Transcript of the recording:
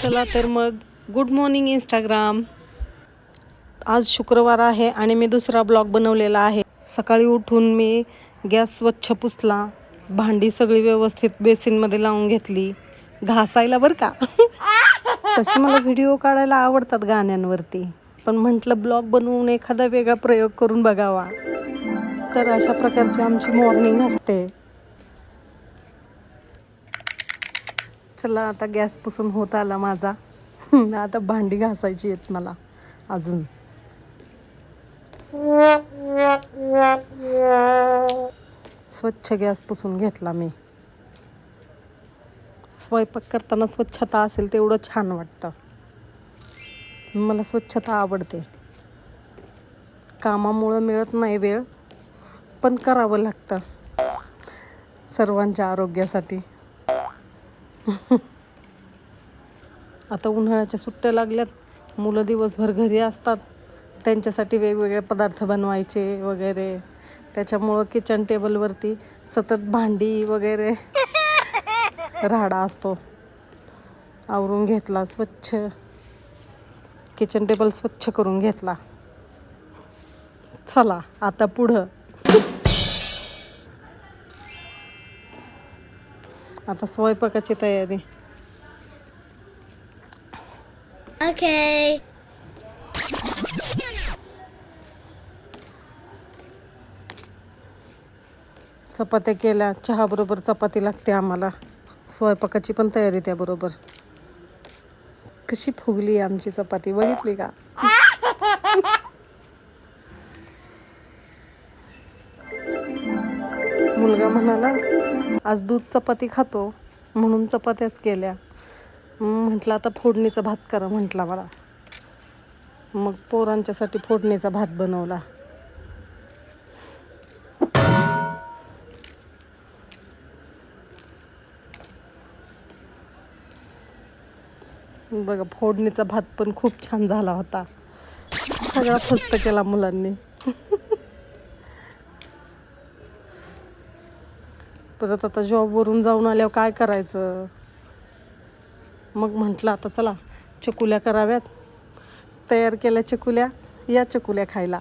चला तर मग गुड मॉर्निंग इंस्टाग्राम. आज शुक्रवार आहे आणि मी दुसरा ब्लॉग बनवलेला आहे. सकाळी उठून मी गॅस स्वच्छ पुसला, भांडी सगळी व्यवस्थित बेसिनमध्ये लावून घेतली, घासायला बरं का. तसे मला व्हिडिओ काढायला आवडतात गाण्यांवरती, पण म्हटलं ब्लॉग बनवून एखादा वेगळा प्रयोग करून बघावा. तर अशा प्रकारची आमची मॉर्निंग असते. चला आता गॅस पुसून होत आला माझा. आता भांडी घासायची आहेत मला अजून. स्वच्छ गॅस पुसून घेतला मी. स्वयंपाक करताना स्वच्छता असेल तेवढं छान वाटतं. मला स्वच्छता आवडते. कामामुळं मिळत नाही वेळ, पण करावं लागतं सर्वांच्या आरोग्यासाठी. आता उन्हाळ्याच्या सुट्ट्या लागल्यात, मुलं दिवसभर घरी असतात, त्यांच्यासाठी वेगवेगळे पदार्थ बनवायचे वगैरे. त्याच्यामुळं किचन टेबलवरती सतत भांडी वगैरे राडा असतो. आवरून घेतला स्वच्छ, किचन टेबल स्वच्छ करून घेतला. चला आता पुढं. आता स्वयंपाकाची तयारी. Okay. चपात्या केल्या, चहा बरोबर चपाती लागते आम्हाला. स्वयंपाकाची पण तयारी त्याबरोबर. कशी फुगली आमची चपाती बघितली का. मुलगा म्हणाला आज दूध चपाती खातो म्हणून चपात्याच केल्या. म्हटलं आता फोडणीचा भात करा म्हटला मला. मग पोरांच्यासाठी फोडणीचा भात बनवला. बघा फोडणीचा भात पण खूप छान झाला होता. सगळा फस्त केला मुलांनी. परत आता जॉबवरून जाऊन आल्यावर काय करायचं. मग म्हटलं आता चला चकुल्या कराव्यात. तयार केल्या चकुल्या, या चकुल्या खायला.